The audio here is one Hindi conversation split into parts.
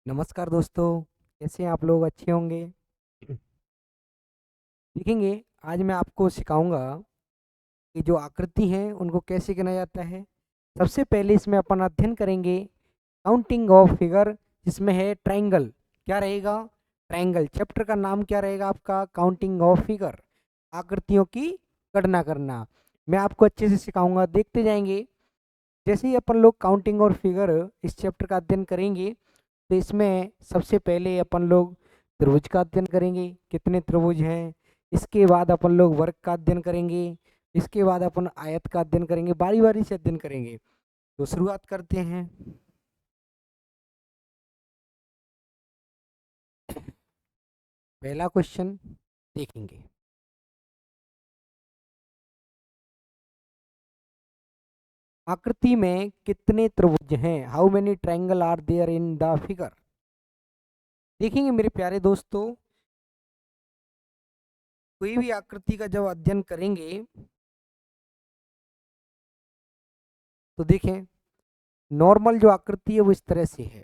नमस्कार दोस्तों, कैसे हैं आप लोग? अच्छे होंगे। देखेंगे, आज मैं आपको सिखाऊंगा कि जो आकृति हैं उनको कैसे गिना जाता है। सबसे पहले इसमें अपन अध्ययन करेंगे काउंटिंग ऑफ फिगर, जिसमें है ट्रायंगल। क्या रहेगा? ट्रायंगल। चैप्टर का नाम क्या रहेगा आपका? काउंटिंग ऑफ फिगर, आकृतियों की गणना करना। मैं आपको अच्छे से सिखाऊंगा, देखते जाएंगे। जैसे ही अपन लोग काउंटिंग और फिगर इस चैप्टर का अध्ययन करेंगे, तो इसमें सबसे पहले अपन लोग त्रिभुज का अध्ययन करेंगे, कितने त्रिभुज हैं। इसके बाद अपन लोग वर्ग का अध्ययन करेंगे। इसके बाद अपन आयत का अध्ययन करेंगे, बारी बारी से अध्ययन करेंगे। तो शुरुआत करते हैं। पहला क्वेश्चन देखेंगे। आकृति में कितने त्रिभुज हैं? How many triangle are there in the figure? देखेंगे मेरे प्यारे दोस्तों, कोई भी आकृति का जब अध्ययन करेंगे तो देखें, नॉर्मल जो आकृति है वो इस तरह से है।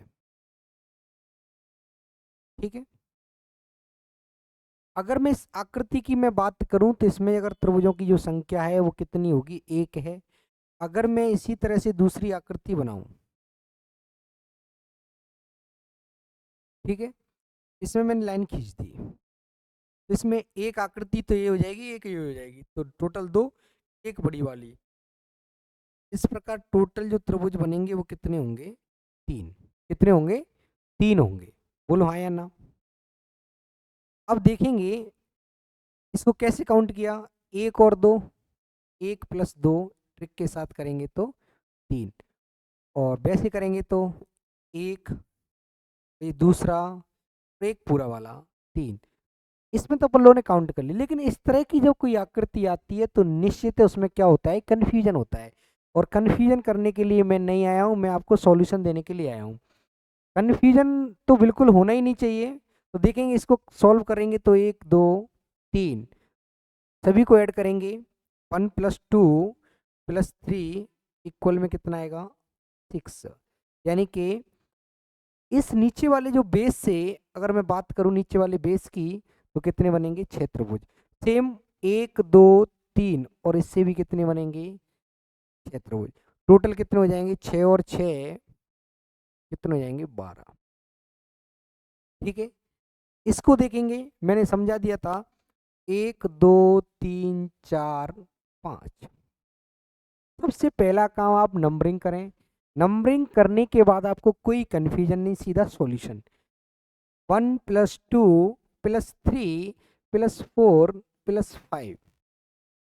ठीक है। अगर मैं इस आकृति की मैं बात करूं तो इसमें अगर त्रिभुजों की जो संख्या है वो कितनी होगी? एक है। अगर मैं इसी तरह से दूसरी आकृति बनाऊं, ठीक है, इसमें मैंने लाइन खींच दी, तो इसमें एक आकृति तो ये हो जाएगी, एक ये हो जाएगी, तो टोटल दो, एक बड़ी वाली। इस प्रकार टोटल जो त्रिभुज बनेंगे वो कितने होंगे? तीन। कितने होंगे? तीन होंगे। बोलो हाँ या ना। अब देखेंगे इसको कैसे काउंट किया। एक और दो, एक प्लस दो, ट्रिक के साथ करेंगे तो तीन। और वैसे करेंगे तो एक, ये दूसरा, एक पूरा वाला, तीन। इसमें तो अपन लोगों ने काउंट कर ली, लेकिन इस तरह की जब कोई आकृति आती है तो निश्चित है उसमें क्या होता है? कन्फ्यूजन होता है। और कन्फ्यूजन करने के लिए मैं नहीं आया हूं, मैं आपको सॉल्यूशन देने के लिए आया हूं। कन्फ्यूजन तो बिल्कुल होना ही नहीं चाहिए। तो देखेंगे, इसको सॉल्व करेंगे तो एक दो तीन, सभी को ऐड करेंगे। 1 + 2 + 3 इक्वल में कितना आएगा? 6। यानी कि इस नीचे वाले जो बेस से अगर मैं बात करूं, नीचे वाले बेस की, तो कितने बनेंगे? 6 त्रिभुज। सेम एक दो तीन, और इससे भी कितने बनेंगे? 6 त्रिभुज। टोटल कितने हो जाएंगे? 6 और 6 कितने हो जाएंगे? 12। ठीक है। इसको देखेंगे, मैंने समझा दिया था। 1 2 3 4 5। सबसे पहला काम आप नंबरिंग करें। नंबरिंग करने के बाद आपको कोई कंफ्यूजन नहीं, सीधा सॉल्यूशन। 1 + 2 + 3 + 4 + 5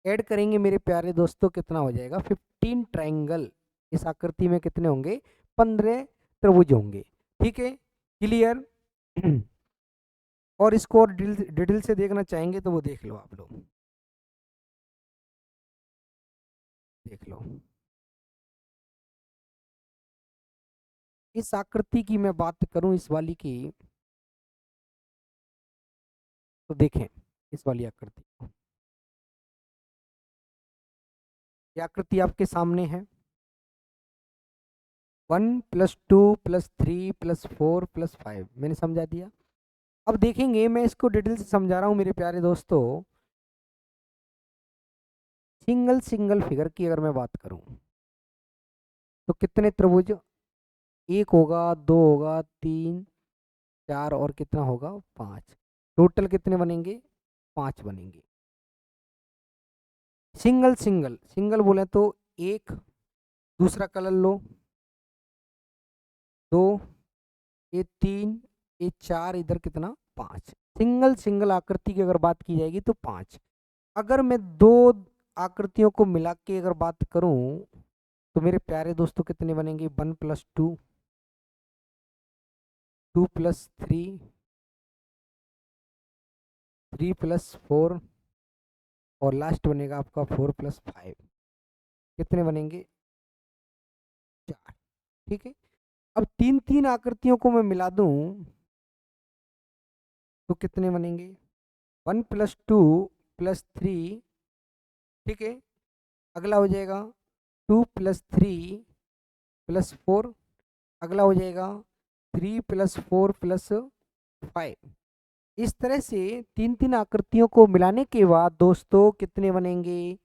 ऐड करेंगे मेरे प्यारे दोस्तों, कितना हो जाएगा? 15 ट्रायंगल। इस आकृति में कितने होंगे? 15 त्रिभुज होंगे। ठीक है, क्लियर। और इसको और डिटेल से देखना चाहेंगे तो वो देख लो, आप लोग देख लो। इस आकृति की मैं बात करूं, इस वाली की, तो देखें इस वाली आकृति को। ये आकृति आपके सामने है। 1 + 2 + 3 + 4 + 5 मैंने समझा दिया। अब देखेंगे, मैं इसको डिटेल से समझा रहा हूँ मेरे प्यारे दोस्तों। सिंगल सिंगल फिगर की अगर मैं बात करूं तो कितने त्रिभुज? एक होगा, दो होगा, तीन, चार, और कितना होगा? 5। टोटल कितने बनेंगे? 5 बनेंगे। सिंगल सिंगल सिंगल बोले तो एक, दूसरा कलर लो, दो, ये तीन, ये चार, इधर कितना? 5। सिंगल सिंगल आकृति की अगर बात की जाएगी तो 5। अगर मैं दो आकृतियों को मिला के अगर बात करूं तो मेरे प्यारे दोस्तों कितने बनेंगे? 1 + 2, 2 + 3, 3 + 4, और लास्ट बनेगा आपका 4 + 5। कितने बनेंगे? 4। ठीक है। अब तीन तीन आकृतियों को मैं मिला दूं तो कितने बनेंगे? 1 + 2 + 3। ठीक है। अगला हो जाएगा 2 + 3 + 4। अगला हो जाएगा 3 प्लस 4 प्लस 5। इस तरह से तीन तीन आकृतियों को मिलाने के बाद दोस्तों कितने बनेंगे?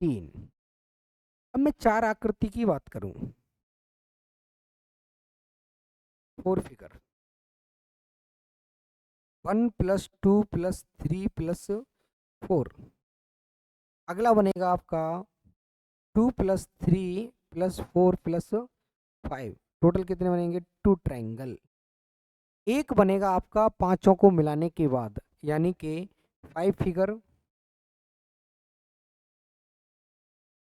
3। अब मैं चार आकृति की बात करूं, 4 फिगर, 1 प्लस 2 प्लस 3 प्लस 4। अगला बनेगा आपका 2 प्लस 3 प्लस 4 प्लस 5। टोटल कितने बनेंगे? 2 ट्रायंगल। एक बनेगा आपका पांचों को मिलाने के बाद, यानी कि 5 figure,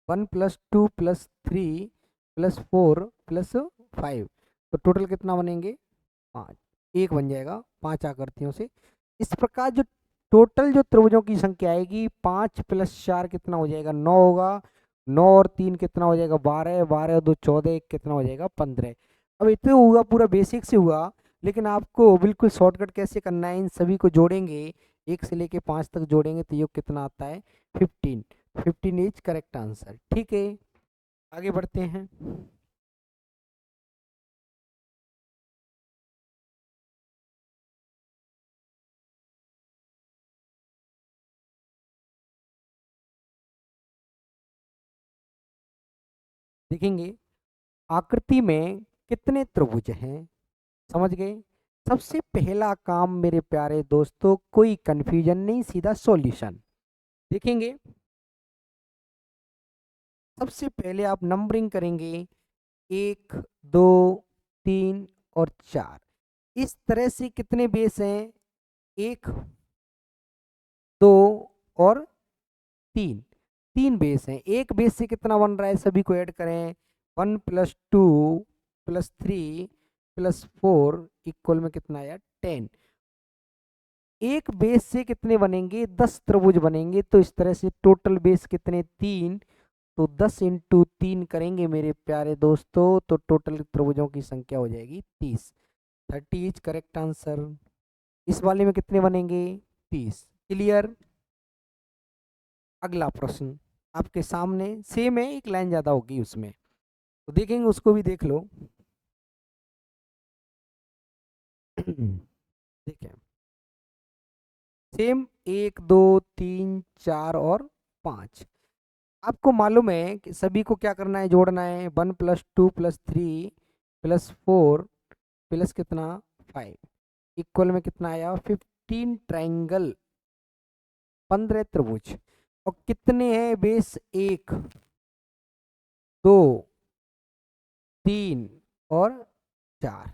1 plus 2 plus 3 plus 4 plus 5। तो टोटल कितना बनेंगे? 5। एक बन जाएगा 5 आकृतियों से। इस प्रकार जो टोटल जो त्रिभुजों की संख्या आएगी, 5 प्लस 4 कितना हो जाएगा? 9 होगा। 9 और 3 कितना हो जाएगा? 12। 12 और 2 14, एक कितना हो जाएगा? 15। अब इतना हुआ, पूरा बेसिक से हुआ, लेकिन आपको बिल्कुल शॉर्टकट कैसे करना है, इन सभी को जोड़ेंगे, 1 से लेके 5 तक जोड़ेंगे तो योग कितना आता है? 15। 15 इज करेक्ट आंसर। ठीक है, आगे बढ़ते हैं। देखेंगे आकृति में कितने त्रिभुज हैं, समझ गए? सबसे पहला काम मेरे प्यारे दोस्तों, कोई कंफ्यूजन नहीं, सीधा सॉल्यूशन देखेंगे। सबसे पहले आप नंबरिंग करेंगे, 1 2 3 और 4। इस तरह से कितने बेस हैं? 1 2 और 3। 3 बेस हैं। एक बेस से कितना बन रहा है? सभी को ऐड करें, 1 प्लस 2 प्लस 3 प्लस 4 इक्वल में कितना आया? 10। एक बेस से कितने बनेंगे? 10 त्रिभुज बनेंगे। तो इस तरह से टोटल बेस कितने? 3। तो 10 इंटू 3 करेंगे मेरे प्यारे दोस्तों, तो टोटल त्रिभुजों की संख्या हो जाएगी 30। 30 इज करेक्ट आंसर। इस वाले में कितने बनेंगे? 30। क्लियर? अगला प्रश्न आपके सामने सेम है, एक लाइन ज्यादा होगी उसमें, तो देखेंगे, उसको भी देख लो। देखें, सेम 1 2 3 4 और 5। आपको मालूम है कि सभी को क्या करना है? जोड़ना है। 1 प्लस 2 प्लस 3 प्लस 4 प्लस कितना? 5 इक्वल में कितना आया? 15 ट्राइंगल, 15 त्रिभुज। और कितने हैं बेस? 1 2 3 और 4।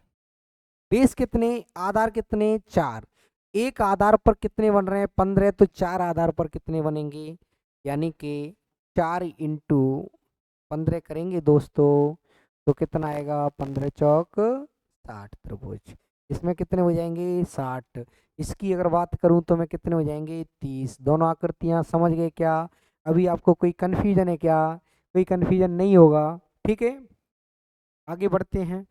बेस कितने? आधार कितने? 4। एक आधार पर कितने बन रहे हैं? 15। तो 4 आधार पर कितने बनेंगे? यानी कि 4 इंटू 15 करेंगे दोस्तों, तो कितना आएगा? 15 चौक 60 त्रिभुज। इसमें कितने हो जाएंगे? 60। इसकी अगर बात करूं तो मैं कितने हो जाएंगे? 30। दोनों आकृतियां समझ गए क्या? अभी आपको कोई कंफ्यूजन है क्या? कोई कंफ्यूजन नहीं होगा। ठीक है, आगे बढ़ते हैं।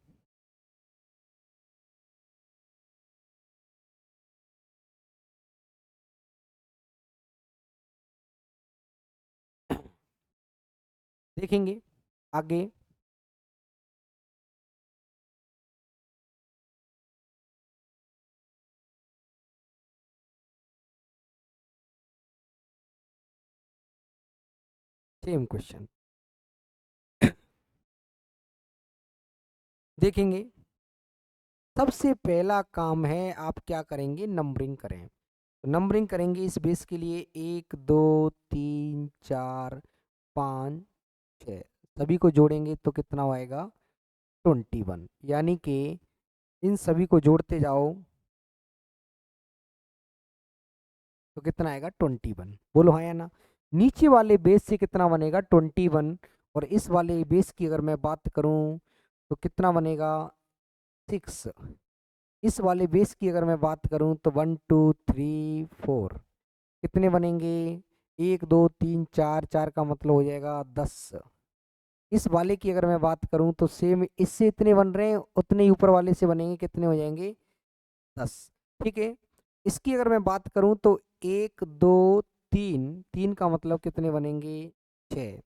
देखेंगे आगे। सेम क्वेश्चन देखेंगे। सबसे पहला काम है, आप क्या करेंगे? नंबरिंग करें। तो नंबरिंग करेंगे इस बेस के लिए, 1 2 3 4 5 6। सभी को जोड़ेंगे तो कितना आएगा? 21। यानी कि इन सभी को जोड़ते जाओ तो कितना आएगा? 21। बोलो हाँ या ना? नीचे वाले बेस से कितना बनेगा? 21। और इस वाले बेस की अगर मैं बात करूं तो कितना बनेगा? 6। इस वाले बेस की अगर मैं बात करूं तो 1 2 3 4 कितने बनेंगे? 1 2 3 4, 4 का मतलब हो जाएगा 10। इस वाले की अगर मैं बात करूं तो सेम इससे इतने बन रहे हैं, उतने ही ऊपर वाले से बनेंगे, कितने हो जाएंगे? 10। ठीक है, इसकी अगर मैं बात करूं तो 1 2 3, 3 का मतलब कितने बनेंगे? 6।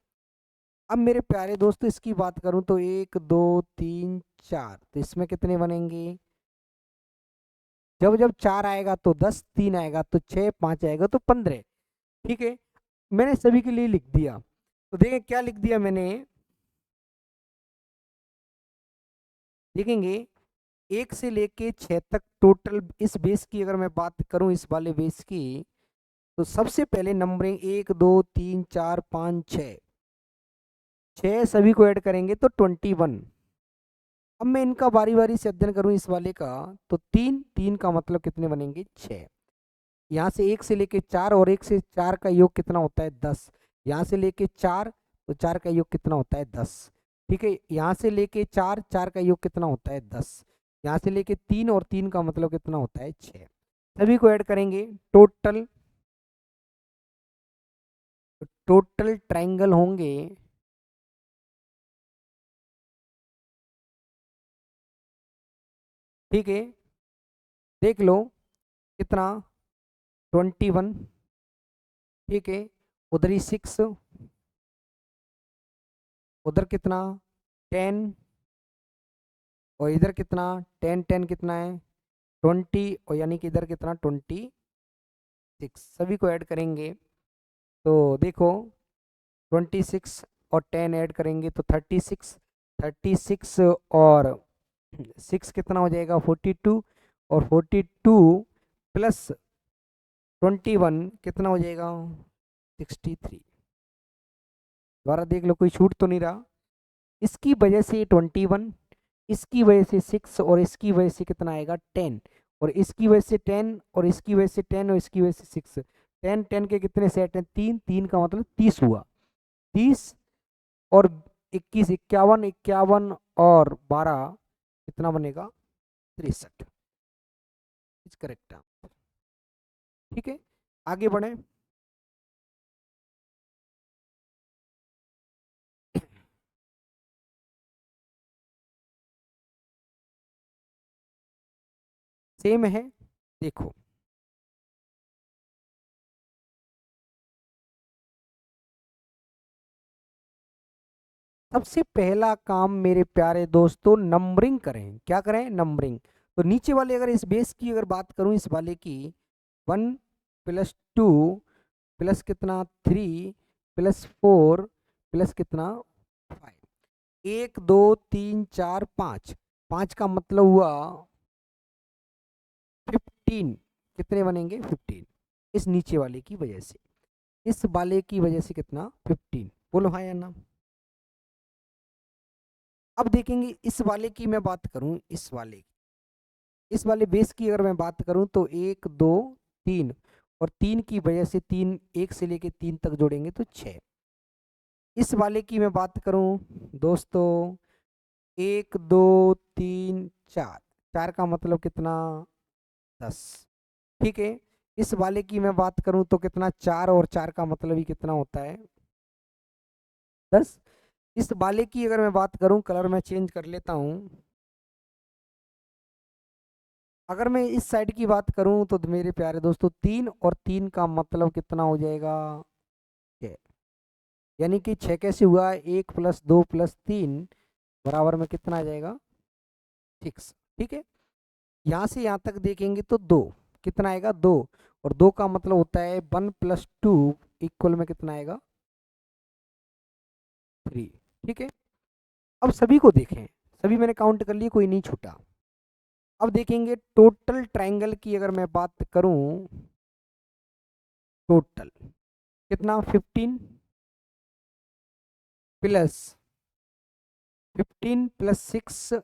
अब मेरे प्यारे दोस्तों इसकी बात करूं तो 1 2 3 4, तो इसमें कितने बनेंगे? जब जब 4 आएगा तो 10, 3 आएगा तो 6, 5 आएगा तो 15। ठीक है, मैंने सभी के लिए लिख दिया। तो देखें क्या लिख दिया मैंने, देखेंगे 1 से लेके 6 तक टोटल। इस बेस की अगर मैं बात करूं, इस वाले बेस की, तो सबसे पहले नंबरिंग 1 2 3 4 5 6, 6 सभी को ऐड करेंगे तो 21। अब मैं इनका बारी बारी से अध्ययन करूं इस वाले का, तो 3 3 का मतलब कितने बनेंगे? 6। यहाँ से 1 से लेके 4 और 1 से 4 का योग कितना होता है? 10। यहाँ से लेके 4, तो 4 का योग कितना होता है? 10। ठीक है, यहाँ से लेके 4, 4 का योग कितना होता है? 10। यहाँ से लेके 3 और 3 का मतलब कितना होता है? 6। सभी को ऐड करेंगे, टोटल टोटल ट्राइंगल होंगे, ठीक है, देख लो कितना, 21। ठीक है, उधर ही 6, उधर कितना, 10, और इधर कितना, 10 10 कितना है? 20, और यानी कि इधर कितना, 26। सभी को ऐड करेंगे तो देखो 26 और 10 ऐड करेंगे तो 36। 36 और 6 कितना हो जाएगा? 42, और 42 प्लस 21 कितना हो जाएगा? 63। दोबारा देख लो, कोई छूट तो नहीं रहा। इसकी वजह से 21, इसकी वजह से 6, और इसकी वजह से कितना आएगा? 10, और इसकी वजह से 10, और इसकी वजह से 10, और इसकी वजह से 6। 10 10 के कितने सेट हैं? 3 3 का मतलब 30 हुआ। 30 और 21 51, 51 और 12 कितना बनेगा? 63 इज करेक्ट। ठीक है, आगे बढ़े। सेम है, देखो सबसे पहला काम मेरे प्यारे दोस्तों, नंबरिंग करें। क्या करें? नंबरिंग। तो नीचे वाले, अगर इस बेस की अगर बात करूं, इस वाले की, 1 प्लस 2 प्लस कितना, 3 प्लस 4 प्लस कितना, 5। 1 2 3 4 5, 5 का मतलब हुआ 15। कितने बनेंगे? 15। इस नीचे वाले की वजह से, इस वाले की वजह से कितना? 15। बोलो हाँ या ना। अब देखेंगे इस वाले की मैं बात करूं, इस वाले बेस की अगर मैं बात करूं तो 1 2 3, और 3 की वजह से 3, 1 से लेके 3 तक जोड़ेंगे तो 6। इस वाले की मैं बात करूं दोस्तों, 1 2 3 4, 4 का मतलब कितना? 10। ठीक है, इस वाले की मैं बात करूं तो कितना, 4 और 4 का मतलब ही कितना होता है? 10। इस वाले की अगर मैं बात करूं, कलर मैं चेंज कर लेता हूं। अगर मैं इस साइड की बात करूं तो मेरे प्यारे दोस्तों, 3 और 3 का मतलब कितना हो जाएगा? 6। यानी कि 6 कैसे हुआ? 1 प्लस 2 प्लस 3 बराबर में कितना आ जाएगा? 6। ठीक है, यहाँ से यहाँ तक देखेंगे तो 2, कितना आएगा? 2, और 2 का मतलब होता है 1 प्लस 2 इक्वल में कितना आएगा? 3। ठीक है, अब सभी को देखें, सभी मैंने काउंट कर लिए, कोई नहीं छूटा। अब देखेंगे टोटल ट्राइंगल की अगर मैं बात करूं, टोटल कितना? 15 प्लस 15 प्लस 6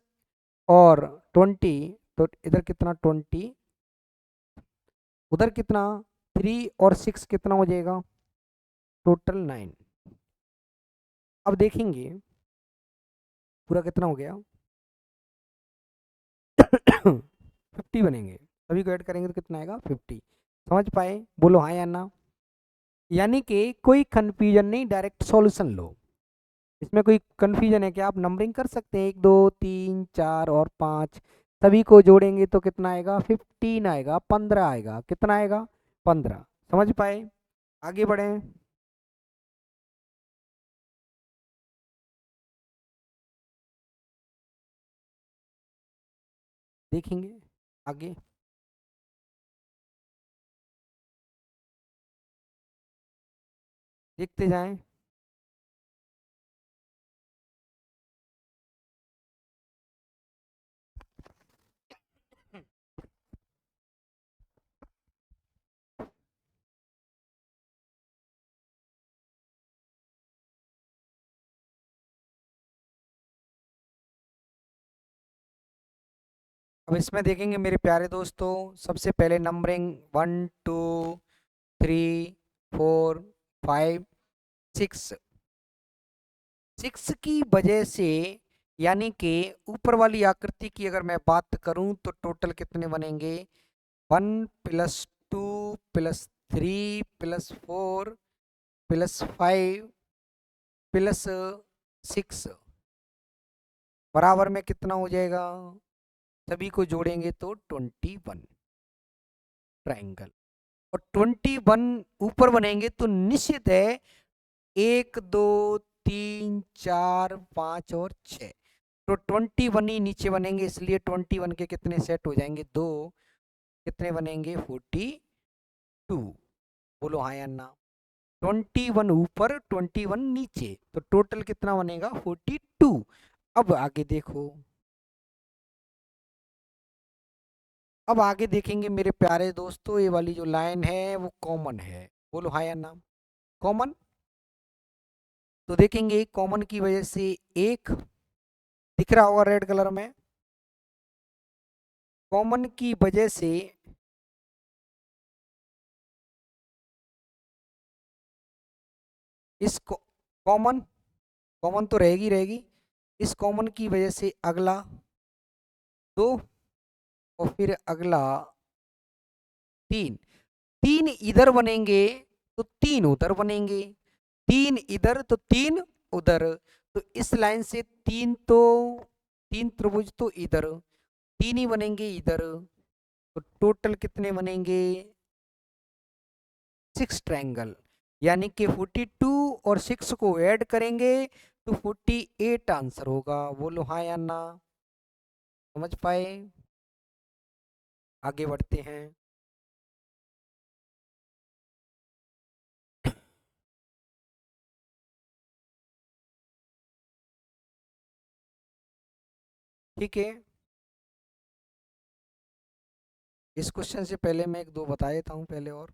और 20, तो इधर कितना? 20, उधर कितना? 3 और 6 कितना हो जाएगा? टोटल 9। अब देखेंगे पूरा कितना हो गया? 50 बनेंगे। सभी को ऐड करेंगे तो कितना आएगा? 50। समझ पाए? बोलो हाँ या ना। यानी कि कोई कंफ्यूजन नहीं, डायरेक्ट सॉल्यूशन लो। इसमें कोई कंफ्यूजन है क्या? आप नंबरिंग कर सकते हैं, 1 2 3 4 और 5, सभी को जोड़ेंगे तो कितना आएगा? 15 आएगा, 15 आएगा। कितना आएगा? 15। समझ पाए? आगे बढ़े। देखेंगे आगे। देखते जाएं। अब इसमें देखेंगे मेरे प्यारे दोस्तों, सबसे पहले नंबरिंग 1 2 3 4 5 6। 6 की वजह से, यानी कि ऊपर वाली आकृति की अगर मैं बात करूं तो टोटल कितने बनेंगे? 1 + 2 + 3 + 4 + 5 + 6 बराबर में कितना हो जाएगा? सभी को जोड़ेंगे तो 21 ट्राइंगल। और 21 ऊपर बनेंगे तो निश्चित है 1 2 3 4 5 और 6, तो 21 ही नीचे बनेंगे, इसलिए 21 के कितने सेट हो जाएंगे? 2। कितने बनेंगे? 42। बोलो हाँ या ना। 21 ऊपर 21 नीचे, तो टोटल कितना बनेगा? 42। अब आगे देखो, अब आगे देखेंगे मेरे प्यारे दोस्तों, ये वाली जो लाइन है वो कॉमन है। बोलो हाँ या ना। कॉमन, तो देखेंगे कॉमन की वजह से एक दिख रहा होगा रेड कलर में। कॉमन की वजह से इस कॉमन, कॉमन तो रहेगी रहेगी। इस कॉमन की वजह से अगला 2, और फिर अगला 3। 3 इधर बनेंगे तो 3 उधर बनेंगे, 3 इधर तो 3 उधर। तो इस लाइन से 3 तो 3 त्रिभुज तो इधर 3 ही बनेंगे इधर, तो टोटल कितने बनेंगे? 6 ट्रायंगल। यानी कि 42 और 6 को ऐड करेंगे तो 48 आंसर होगा। बोलो हाँ या ना। समझ पाए? आगे बढ़ते हैं। ठीक है, इस क्वेश्चन से पहले मैं एक दो बता देता हूँ पहले और।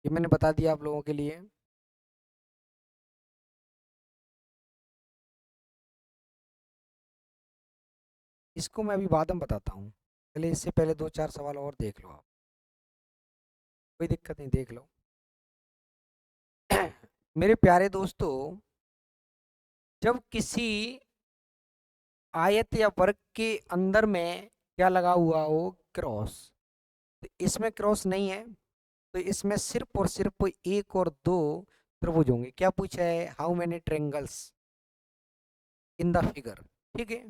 ये मैंने बता दिया आप लोगों के लिए। इसको मैं अभी बाद में बताता हूँ, पहले इससे पहले 2 4 सवाल और देख लो आप। कोई दिक्कत नहीं, देख लो। मेरे प्यारे दोस्तों, जब किसी आयत या वर्ग के अंदर में क्या लगा हुआ हो? क्रॉस। तो इसमें क्रॉस नहीं है, तो इसमें सिर्फ और सिर्फ एक और दो त्रिभुज होंगे। क्या पूछा है? How many triangles in the figure. ठीक है,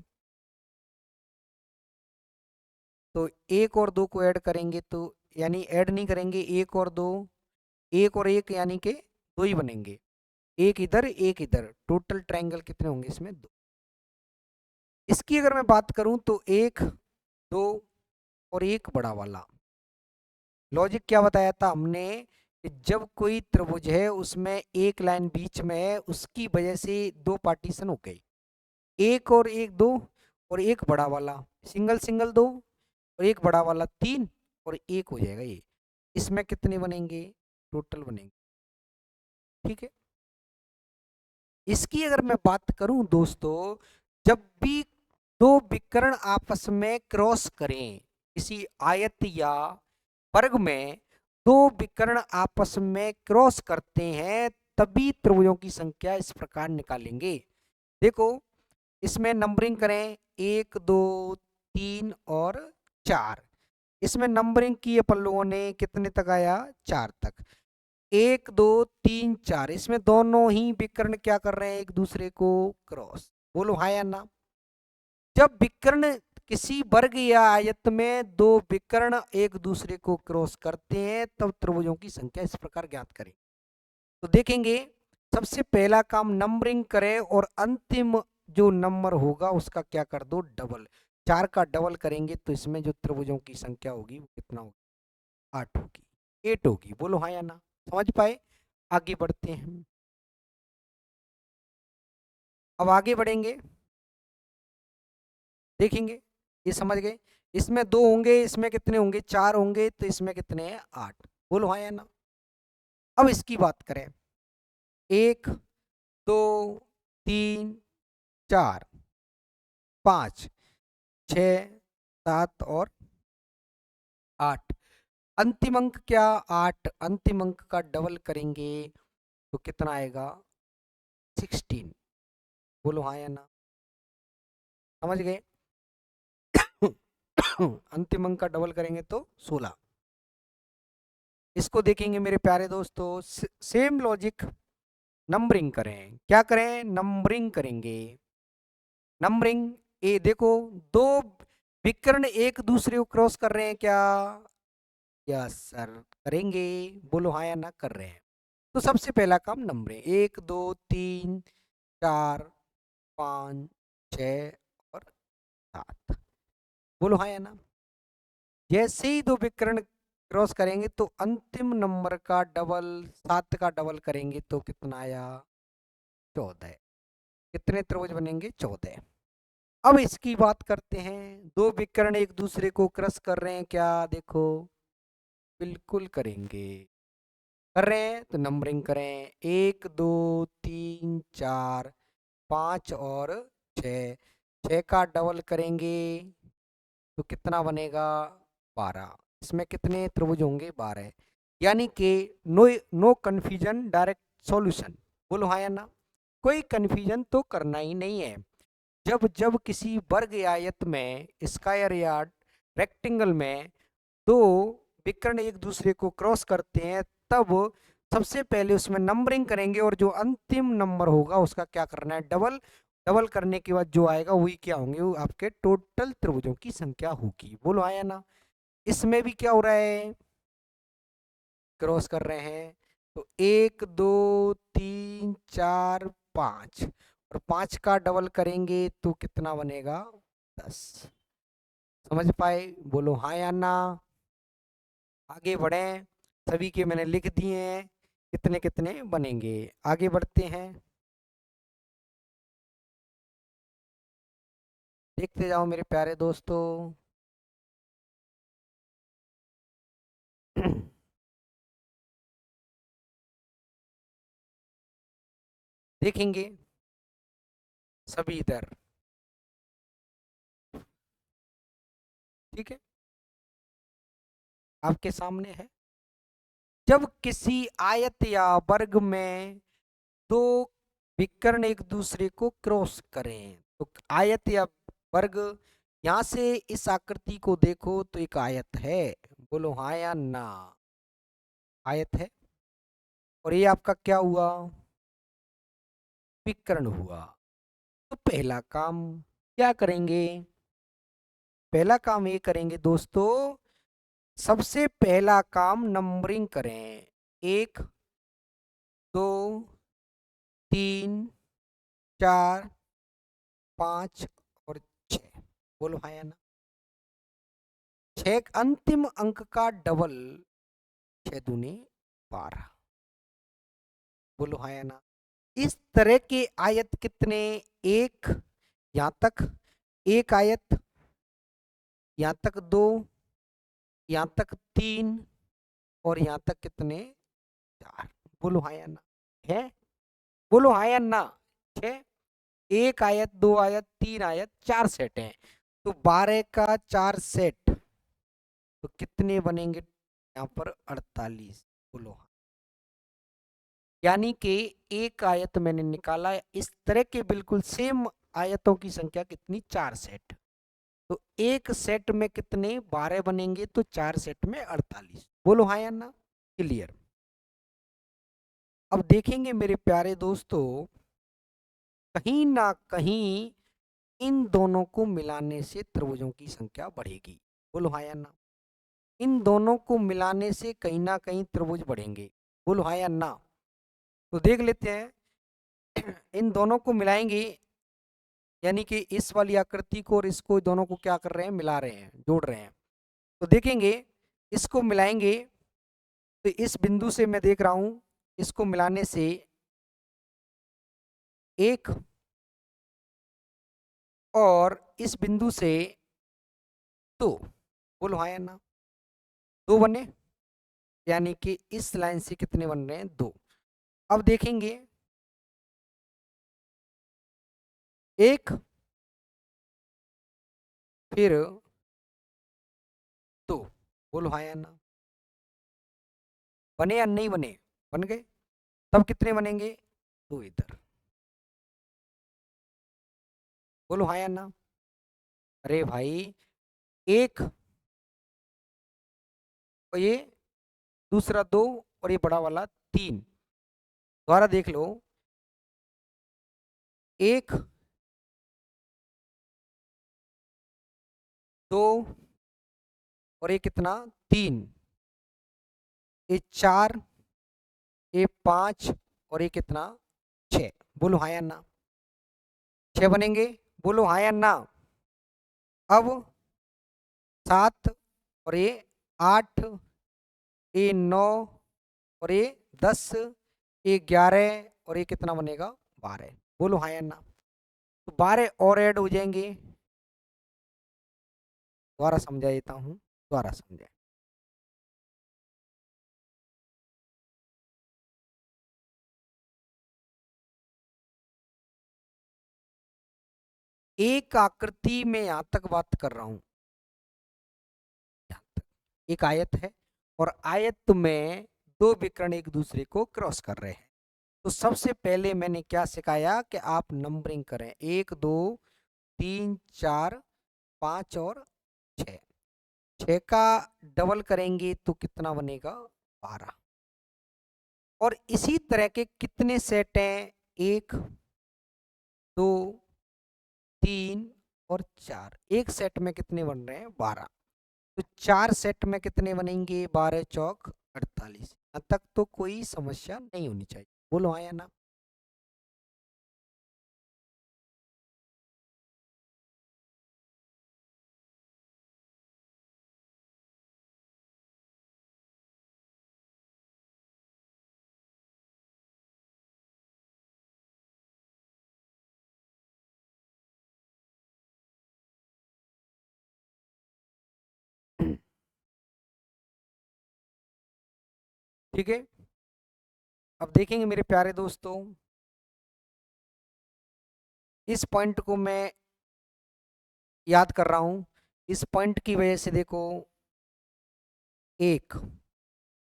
तो एक और दो को ऐड करेंगे तो, यानी ऐड नहीं करेंगे, एक और दो, एक और एक यानी कि दो ही बनेंगे। एक इधर एक इधर, टोटल ट्रायंगल कितने होंगे इसमें? दो। इसकी अगर मैं बात करूं तो एक, दो और एक बड़ा वाला। लॉजिक क्या बताया था हमने? कि जब कोई त्रिभुज है उसमें एक लाइन बीच में है, उसकी वजह से दो पार्टीशन हो गई, एक और एक, दो और एक बड़ा वाला, सिंगल सिंगल दो और एक बड़ा वाला, तीन और एक हो जाएगा ये। इसमें कितने बनेंगे? टोटल बनेंगे। ठीक है, इसकी अगर मैं बात करूं दोस्तों, जब भी दो विकर्ण आपस में क्रॉस करें, किसी आयत या वर्ग में दो विकर्ण आपस में क्रॉस करते हैं, तभी त्रिभुजों की संख्या इस प्रकार निकालेंगे। देखो, इसमें नंबरिंग करें 1 2 3 और 4। इसमें नंबरिंग की अपन लोगों ने कितने तक आया? 4 तक। 1 2 3 4, इसमें दोनों ही विकर्ण क्या कर रहे हैं? एक दूसरे को क्रॉस। बोलो हाँ या ना। जब विकर्ण किसी वर्ग या आयत में दो विकर्ण एक दूसरे को क्रॉस करते हैं तब त्रिभुजों की संख्या इस प्रकार ज्ञात करें। तो देखेंगे सबसे पहला काम नंबरिंग करें और अंतिम जो नंबर होगा उसका क्या कर दो, डबल। 4 का डबल करेंगे तो इसमें जो त्रिभुजों की संख्या होगी वो कितना होगी, 8 होगी, 8 होगी। बोलो हाँ या ना, समझ पाए? आगे बढ़ते हैं। अब आगे बढ़ेंगे, देखेंगे, ये समझ गए। इसमें 2 होंगे, इसमें कितने होंगे, 4 होंगे, तो इसमें कितने हैं, 8। बोलो हाँ या ना। अब इसकी बात करें, 1 2 3 4 5 6 7 और 8। अंतिम अंक क्या, 8। अंतिम अंक का डबल करेंगे तो कितना आएगा, 16। बोलो हाँ या ना, समझ गए? अंतिम अंक का डबल करेंगे तो 16। इसको देखेंगे मेरे प्यारे दोस्तों, सेम लॉजिक, नंबरिंग करें। क्या करें, नंबरिंग करेंगे। नंबरिंग, ए देखो, दो विकर्ण एक दूसरे को क्रॉस कर रहे हैं क्या, यस सर करेंगे। बोलो हाँ या ना, कर रहे हैं। तो सबसे पहला काम नंबरिंग, 1 2 3 4 5 6 और 7। बोलो हाँ या ना। जैसे ही दो विकर्ण क्रॉस करेंगे तो अंतिम नंबर का डबल, 7 का डबल करेंगे तो कितना आया, 14। कितने त्रिभुज बनेंगे, 14। अब इसकी बात करते हैं, दो विकर्ण एक दूसरे को क्रॉस कर रहे हैं क्या, देखो बिल्कुल करेंगे। कर रहे हैं तो नंबरिंग करें, 1 2 3 4 5 और 6। 6 का डबल करेंगे तो कितना बनेगा, 12। इसमें कितने त्रिभुज होंगे, 12। यानी कि no no confusion, direct solution. बोलो हाँ या ना, कोई कन्फ्यूजन तो करना ही नहीं है। जब जब किसी वर्ग या आयत में, स्क्वायर या रेक्टेंगल में दो विकर्ण एक दूसरे को क्रॉस करते हैं तब सबसे पहले उसमें नंबरिंग करेंगे और जो अंतिम नंबर होगा उसका क्या करना है, डबल। डबल करने के बाद जो आएगा वही क्या होंगे, वो आपके टोटल त्रिभुजों की संख्या होगी। बोलो आया ना। इसमें भी क्या हो रहा है, क्रॉस कर रहे हैं तो 1 2 3 4 5 और 5 का डबल करेंगे तो कितना बनेगा, 10। समझ पाए? बोलो हाँ या ना। आगे बढ़ें, सभी के मैंने लिख दिए हैं कितने कितने बनेंगे। आगे बढ़ते हैं, देखते जाओ मेरे प्यारे दोस्तों। देखेंगे सभी इधर, ठीक है, आपके सामने है। जब किसी आयत या वर्ग में दो विकर्ण एक दूसरे को क्रॉस करें तो आयत या वर्ग, यहां से इस आकृति को देखो तो एक आयत है। बोलो हाँ या ना, आयत है। और ये आपका क्या हुआ, विकर्ण हुआ। तो पहला काम क्या करेंगे, पहला काम ये करेंगे दोस्तों, सबसे पहला काम नंबरिंग करें, 1 2 3 4 5 और 6। बोलो हाँ या ना। 6 अंतिम अंक का डबल, 6 दूनी 12। बोलो हाँ या ना। इस तरह के आयत कितने, एक, यहां तक एक आयत, यहां तक 2, यहां तक 3 और यहां तक कितने, 4। बोलो हाँ या ना, है? बोलो हाँ या ना। 6, एक आयत, 2 आयत, 3 आयत, 4 सेट हैं तो 12 का 4 सेट तो कितने बनेंगे, यहाँ पर 48। बोलो हाँ। यानी कि एक आयत मैंने निकाला, इस तरह के बिल्कुल सेम आयतों की संख्या कितनी, 4 सेट। तो एक सेट में कितने, 12 बनेंगे तो 4 सेट में 48। बोलो हाँ या ना, क्लियर? अब देखेंगे मेरे प्यारे दोस्तों, कहीं ना कहीं इन दोनों को मिलाने से त्रिभुजों की संख्या बढ़ेगी। बोलो हाँ या ना। इन दोनों को मिलाने से कहीं ना कहीं त्रिभुज बढ़ेंगे। बोलो हाँ या ना। तो देख लेते हैं इन दोनों को मिलाएंगे, यानी कि इस वाली आकृति को और इसको दोनों को क्या कर रहे हैं, मिला रहे हैं, जोड़ रहे हैं। तो देखेंगे इसको मिलाएंगे तो इस बिंदु से मैं देख रहा हूं, इसको मिलाने से एक, और इस बिंदु से दो। बोलो हाँ या ना। दो बने, यानी कि इस लाइन से कितने बन रहे हैं, दो। अब देखेंगे एक, फिर दो। बोलो हाँ या ना। बने या नहीं बने, बन गए। तब कितने बनेंगे, दो इधर। बोलो हाँ या ना। अरे भाई, एक और ये दूसरा दो, और ये बड़ा वाला तीन। दोबारा देख लो, एक, दो, और ये कितना, तीन। ये चार, ये पांच, और ये कितना, छह। बोलो हाँ या ना। छह बनेंगे। बोलो हाँ या ना। अब सात, और ये आठ, ये नौ, और ये 10, ये 11, और ये कितना बनेगा, 12। बोलो हाँ या ना। तो 12 और ऐड हो जाएंगे। दोबारा समझा देता हूँ, दोबारा समझाए। एक आकृति में यहां तक बात कर रहा हूं, यहाँ तक एक आयत है, और आयत में दो विकर्ण एक दूसरे को क्रॉस कर रहे हैं। तो सबसे पहले मैंने क्या सिखाया कि आप नंबरिंग करें, 1 2 3 4 5 और 6। 6 का डबल करेंगे तो कितना बनेगा, 12। और इसी तरह के कितने सेट हैं, 1 2 3 और 4। एक सेट में कितने बन रहे हैं, 12। तो 4 सेट में कितने बनेंगे, 12 चौक 48। यहाँ तक तो कोई समस्या नहीं होनी चाहिए। बोलो हाँ या ना। ठीक है। अब देखेंगे मेरे प्यारे दोस्तों, इस पॉइंट को मैं याद कर रहा हूं। इस पॉइंट की वजह से देखो, एक,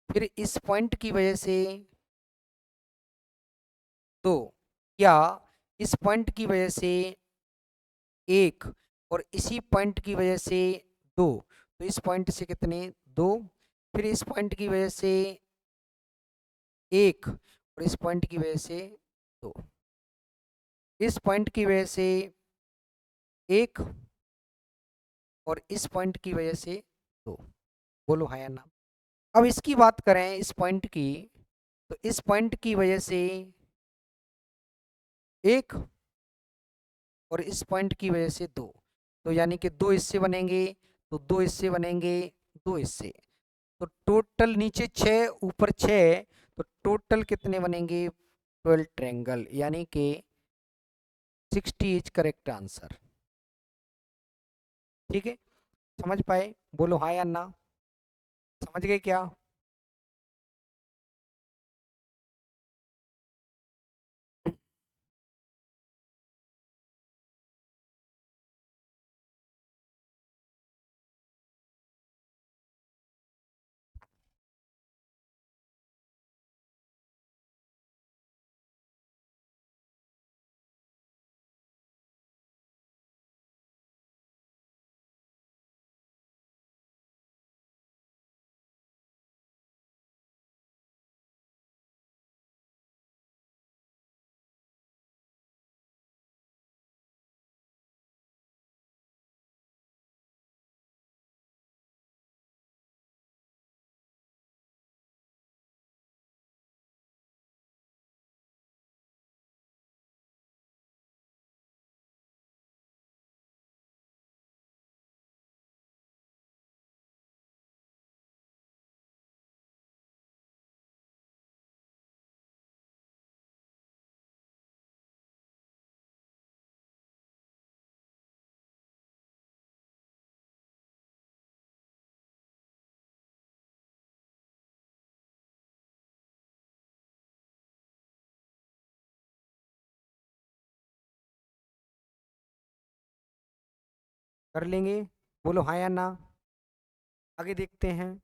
फिर इस पॉइंट की वजह से दो, या इस पॉइंट की वजह से एक, और इसी पॉइंट की वजह से दो। तो इस पॉइंट से कितने, दो, फिर इस पॉइंट की वजह से एक, और इस पॉइंट की वजह से दो, इस पॉइंट की वजह से एक, और इस पॉइंट की वजह से दो। बोलो हाँ या ना। अब इसकी बात करें, इस पॉइंट की, तो इस पॉइंट की वजह से एक, और इस पॉइंट की वजह से दो। तो यानी कि दो हिस्से बनेंगे, तो दो हिस्से बनेंगे, दो हिस्से। तो टोटल नीचे 6 ऊपर 6, तो टोटल कितने बनेंगे, 12 ट्रायंगल, यानी कि 60 इज करेक्ट आंसर। ठीक है, समझ पाए। बोलो हाँ या ना। समझ गए क्या। कर लेंगे, बोलो हाँ या ना। आगे देखते हैं।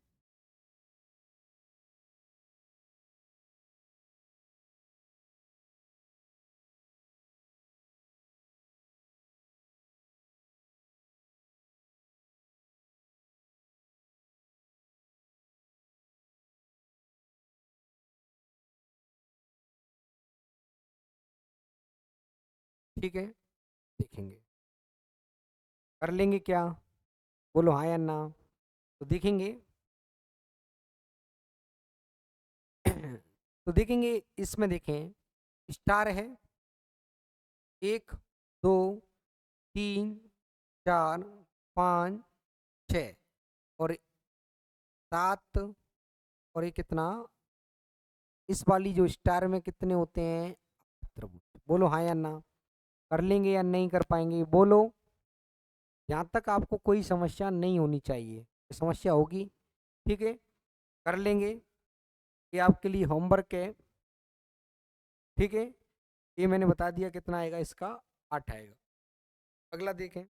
ठीक है, देखेंगे। कर लेंगे क्या, बोलो हाँ या ना। तो देखेंगे। तो देखेंगे, इसमें देखें, स्टार है 1 2 3 4 5 6 और 7 और ये कितना, इस वाली जो स्टार में कितने होते हैं, त्रिभुज। बोलो हाँ या ना। कर लेंगे या नहीं कर पाएंगे, बोलो। यहाँ तक आपको कोई समस्या नहीं होनी चाहिए, समस्या होगी, ठीक है। कर लेंगे, ये आपके लिए होमवर्क है, ठीक है। ये मैंने बता दिया कितना आएगा इसका, 8 आएगा। अगला देखें।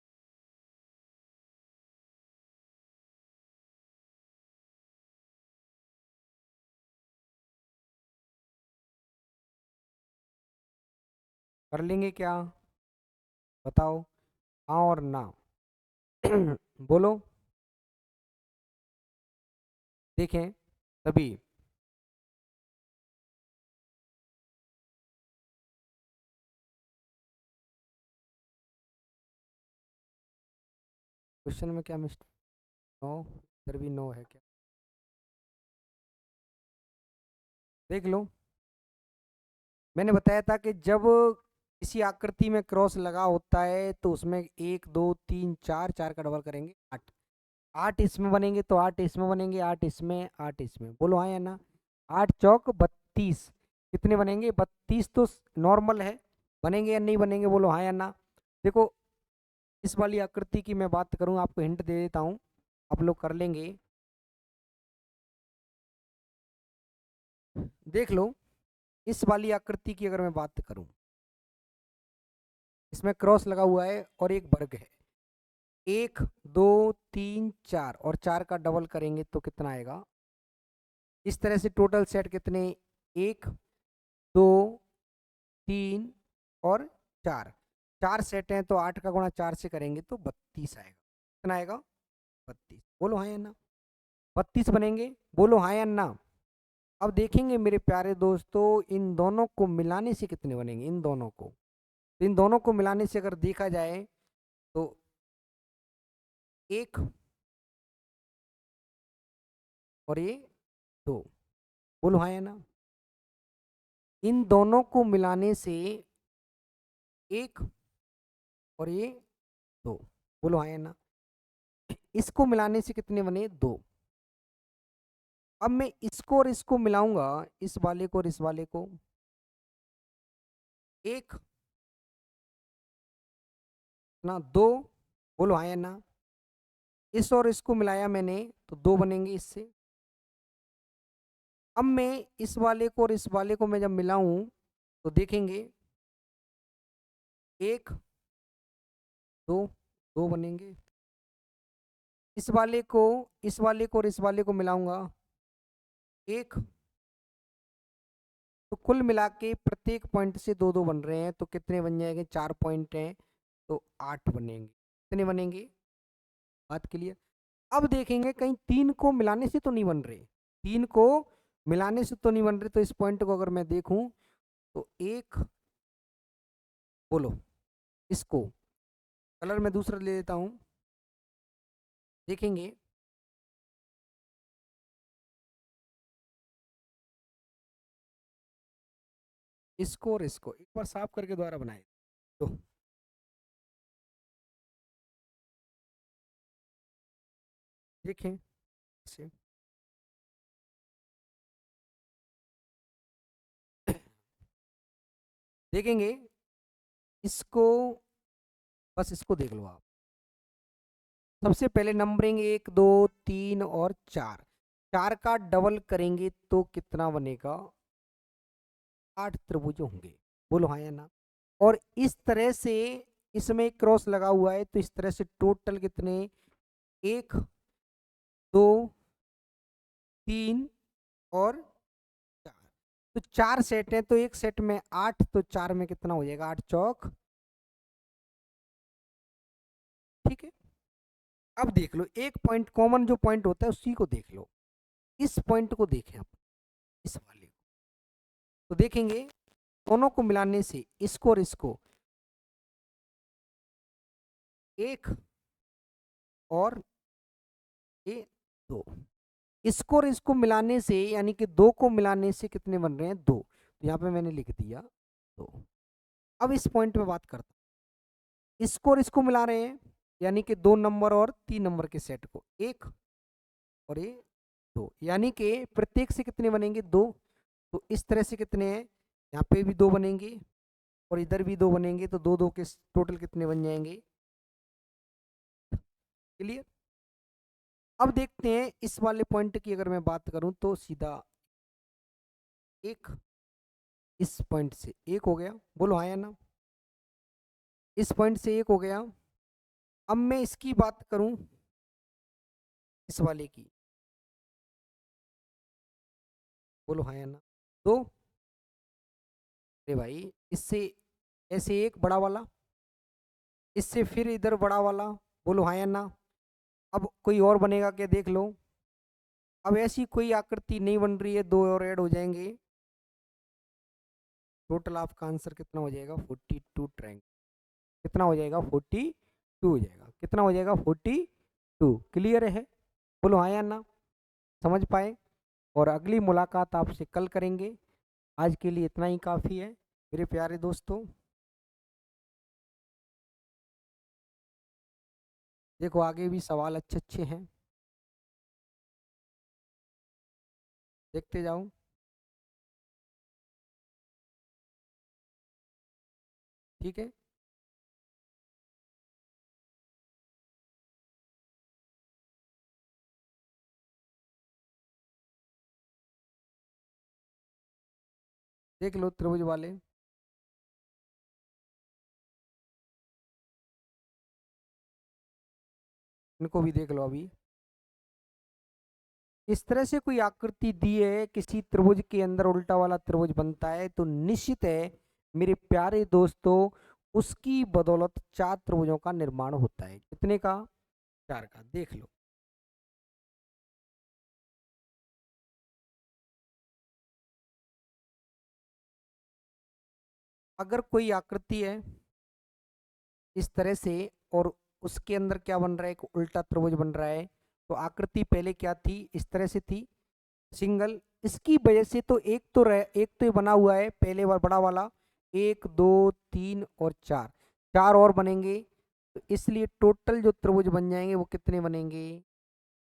कर लेंगे क्या, बताओ हाँ और ना। बोलो, देखें तभी। क्वेश्चन में क्या मिस्टेक, नो, इधर भी नो है क्या, देख लो। मैंने बताया था कि जब किसी आकृति में क्रॉस लगा होता है तो उसमें 1 2 3 4, 4 का डबल करेंगे 8, 8 इसमें बनेंगे तो 8 इसमें बनेंगे, 8 इसमें, 8 इसमें, बोलो हाँ या ना। 8 चौक 32, कितने बनेंगे, 32 तो नॉर्मल है, बनेंगे या नहीं बनेंगे, बोलो हाँ या ना। देखो, इस वाली आकृति की मैं बात करूं, आपको हिंट दे देता हूं, आप लोग कर लेंगे, देख लो। इस वाली आकृति की अगर मैं बात करूं, इसमें क्रॉस लगा हुआ है और एक वर्ग है, 1 2 3 4 और 4 का डबल करेंगे तो कितना आएगा, इस तरह से टोटल सेट कितने, 1 2 3 और 4, 4 सेट हैं तो 8 का गुणा 4 से करेंगे तो 32 आएगा, कितना आएगा, 32, बोलो हाँ या ना। 32 बनेंगे, बोलो हाँ या ना। अब देखेंगे मेरे प्यारे दोस्तों, इन दोनों को मिलाने से कितने बनेंगे, इन दोनों को, तो इन दोनों को मिलाने से अगर देखा जाए तो 1 और ये 2, बोलो हाँ या ना। इन दोनों को मिलाने से 1 और ये 2, बोलो हाँ या ना। इसको मिलाने से कितने बने, 2। अब मैं इसको और इसको मिलाऊंगा, इस वाले को और इस वाले को, 1 ना 2, बोलो हाँ या ना। इस और इसको मिलाया मैंने तो 2 बनेंगे इससे। अब मैं इस वाले को और इस वाले को मैं जब मिलाऊं तो देखेंगे, 1 2, 2 बनेंगे। इस वाले को, इस वाले को और इस वाले को मिलाऊंगा, 1, तो कुल मिला के प्रत्येक पॉइंट से 2 2 बन रहे हैं तो कितने बन जाएंगे, 4 पॉइंट हैं तो 8 बनेंगे, कितने बनेंगे, बात क्लियर। अब देखेंगे कहीं 3 को मिलाने से तो नहीं बन रहे, 3 को मिलाने से तो नहीं बन रहे, तो इस पॉइंट को अगर मैं देखूं तो एक, बोलो, इसको कलर मैं दूसरा ले लेता हूं, देखेंगे। इसको और इसको एक बार साफ करके दोबारा बनाए तो देखें से, देखेंगे इसको, बस इसको देख लो आप। सबसे पहले नंबरिंग 1 2 3 और 4, 4 का डबल करेंगे तो कितना बनेगा, 8 त्रिभुज होंगे, बोलो हाँ या ना। और इस तरह से इसमें एक क्रॉस लगा हुआ है, तो इस तरह से टोटल कितने, 1 2 3 और 4। तो 4 सेट है, तो एक सेट में 8, तो 4 में कितना हो जाएगा, 8 चौक। ठीक है, अब देख लो एक पॉइंट कॉमन जो पॉइंट होता है उसी को देख लो। इस पॉइंट को देखें आप, इस वाले को, तो देखेंगे दोनों को मिलाने से इसको और इसको 1 और ये 2, इसको और इसको मिलाने से यानी कि 2 को मिलाने से कितने बन रहे हैं, 2। तो यहाँ पे मैंने लिख दिया 2। अब इस पॉइंट पे बात करता हूँ, इसको और इसको मिला रहे हैं यानी कि 2 नंबर और 3 नंबर के सेट को, 1 और ये 2, यानी कि प्रत्येक से कितने बनेंगे, 2। तो इस तरह से कितने हैं, यहाँ पे भी 2 बनेंगे और इधर भी 2 बनेंगे, तो 2 2 के टोटल कितने बन जाएंगे, क्लियर। अब देखते हैं इस वाले पॉइंट की अगर मैं बात करूं तो सीधा 1, इस पॉइंट से 1 हो गया, बोलो हाँ या ना। इस पॉइंट से 1 हो गया। अब मैं इसकी बात करूं, इस वाले की, बोलो हाँ या ना। तो अरे भाई इससे ऐसे एक बड़ा वाला, इससे फिर इधर बड़ा वाला, बोलो हाँ या ना। अब कोई और बनेगा क्या, देख लो। अब ऐसी कोई आकृति नहीं बन रही है, 2 और ऐड हो जाएंगे, टोटल आपका आंसर कितना हो जाएगा, 42 ट्रायंगल। कितना हो जाएगा, 42 हो जाएगा। कितना हो जाएगा, 42। क्लियर है, बोलो हाँ या ना, समझ पाए। और अगली मुलाकात आपसे कल करेंगे। आज के लिए इतना ही काफ़ी है मेरे प्यारे दोस्तों। देखो आगे भी सवाल अच्छे अच्छे हैं, देखते जाओ। ठीक है, देख लो त्रिभुज वाले। इनको भी देख लो अभी। इस तरह से कोई आकृति दी है, किसी त्रिभुज के अंदर उल्टा वाला त्रिभुज बनता है, तो निश्चित है मेरे प्यारे दोस्तों, उसकी बदौलत 4 त्रिभुजों का निर्माण होता है। कितने का, 4 का। देख लो, अगर कोई आकृति है इस तरह से और उसके अंदर क्या बन रहा है, एक उल्टा त्रिभुज बन रहा है, तो आकृति पहले क्या थी, इस तरह से थी, सिंगल। इसकी वजह से तो एक तो ये बना हुआ है पहले बार बड़ा वाला, 1 2 3 और 4, 4 और बनेंगे, तो इसलिए टोटल जो त्रिभुज बन जाएंगे वो कितने बनेंगे,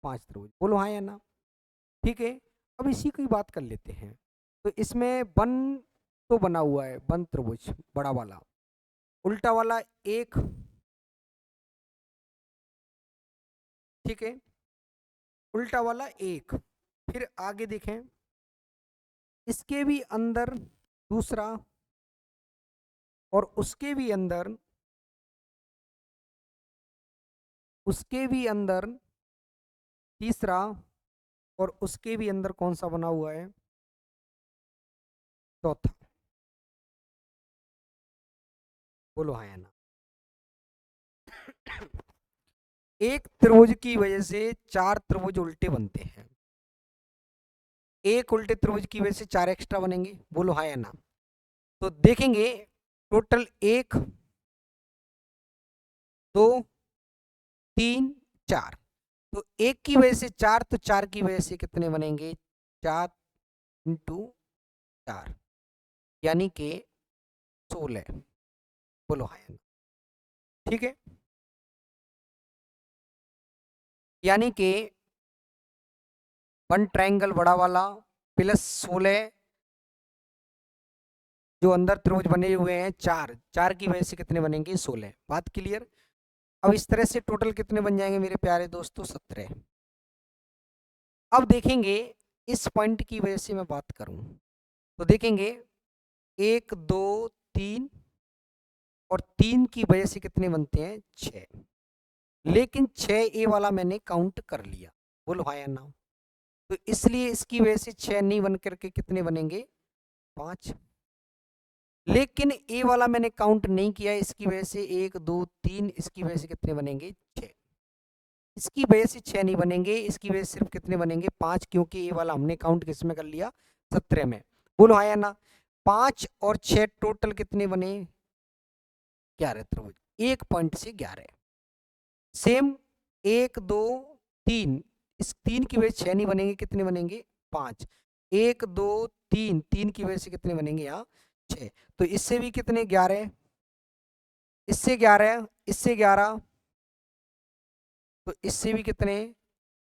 5 त्रिभुज। बोलो हाँ या ना। ठीक है, अब इसी की बात कर लेते हैं। तो इसमें वन तो बना हुआ है, वन त्रिभुज बड़ा वाला, उल्टा वाला एक, ठीक है, उल्टा वाला एक। फिर आगे देखें, इसके भी अंदर दूसरा, और उसके भी अंदर तीसरा, और उसके भी अंदर कौन सा बना हुआ है, चौथा। बोलो हाँ या ना। एक त्रिभुज की वजह से 4 त्रिभुज उल्टे बनते हैं, एक उल्टे त्रिभुज की वजह से 4 एक्स्ट्रा बनेंगे। बोलो हाँ या ना। तो देखेंगे टोटल 1 2 3 4, तो एक की वजह से 4, तो 4 की वजह से कितने बनेंगे, 4 इंटू 4, यानी कि 16। बोलो हाँ या ना। ठीक है, यानी कि वन ट्रायंगल बड़ा वाला प्लस 16, जो अंदर त्रिभुज बने हुए हैं 4, 4 की वजह से कितने बनेंगे, 16। बात क्लियर। अब इस तरह से टोटल कितने बन जाएंगे मेरे प्यारे दोस्तों, 17। अब देखेंगे इस पॉइंट की वजह से मैं बात करूं, तो देखेंगे 1 2 3 और 3 की वजह से कितने बनते हैं 6। लेकिन 6 ए वाला मैंने काउंट कर लिया, बोलो हाँ या ना। तो इसलिए इसकी वजह से 6 नहीं बन करके कितने बनेंगे 5। लेकिन ए वाला मैंने काउंट नहीं किया, इसकी वजह से 1 2 3, इसकी वजह से कितने बनेंगे 6। इसकी वजह से 6 नहीं बनेंगे, इसकी वजह से सिर्फ कितने बनेंगे 5, क्योंकि ए वाला हमने काउंट किस में कर लिया 17 में। बोलो हाँ या ना। 5 और 6 टोटल कितने बने 11 त्रिभुज, एक पॉइंट से 11। सेम 1 2 3, इस 3 की वजह से 6 नहीं बनेंगे, कितने बनेंगे 5। 1 2 3, 3 की वजह से कितने बनेंगे यहाँ 6। तो इससे भी कितने 11, इससे 11, इससे 11, तो इससे भी कितने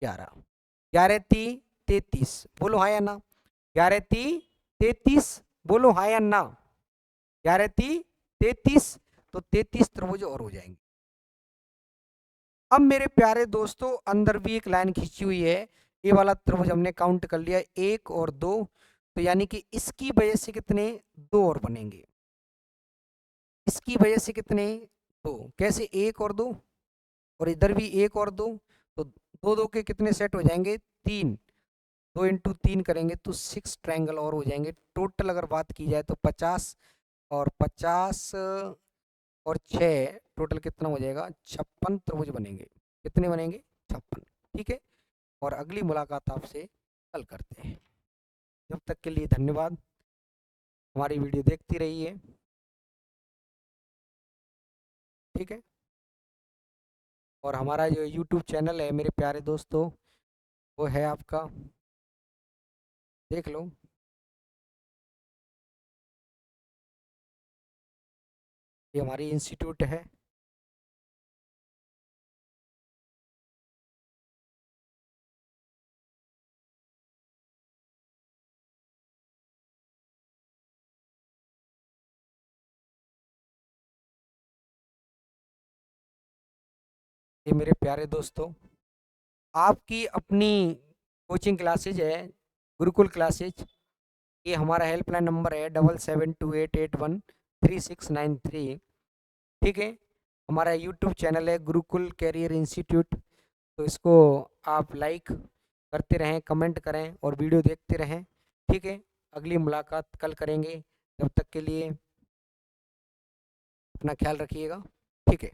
11। 11 3 33, बोलो हाँ या ना। 11 3 33, बोलो हाँ या ना। 11 3 33, तो 33 त्रिभुज और हो जाएंगे। अब मेरे प्यारे दोस्तों अंदर भी एक लाइन खींची हुई है, ये वाला त्रिभुज हमने काउंट कर लिया 1 और 2, तो यानी कि इसकी वजह से कितने 2 और बनेंगे। इसकी वजह से कितने 2, कैसे 1 और 2, और इधर भी 1 और 2, तो 2 2 के कितने सेट हो जाएंगे 3, 2 इंटू 3 करेंगे तो 6 ट्रायंगल और हो जाएंगे। टोटल अगर बात की जाए तो 50 और 50 और 6 टोटल कितना हो जाएगा 56 त्रिभुज बनेंगे। कितने बनेंगे 56। ठीक है, और अगली मुलाकात आपसे कल करते हैं। जब तक के लिए धन्यवाद, हमारी वीडियो देखती रहिए। ठीक है, और हमारा जो यूट्यूब चैनल है मेरे प्यारे दोस्तों, वो है आपका, देख लो। ये हमारी इंस्टीट्यूट है। ये मेरे प्यारे दोस्तों आपकी अपनी कोचिंग क्लासेज है, गुरुकुल क्लासेज। ये हमारा हेल्पलाइन नंबर है 7728813693। ठीक है, हमारा यूट्यूब चैनल है गुरुकुल कैरियर इंस्टीट्यूट, तो इसको आप लाइक करते रहें, कमेंट करें और वीडियो देखते रहें। ठीक है, अगली मुलाकात कल करेंगे, जब तक के लिए अपना ख्याल रखिएगा। ठीक है।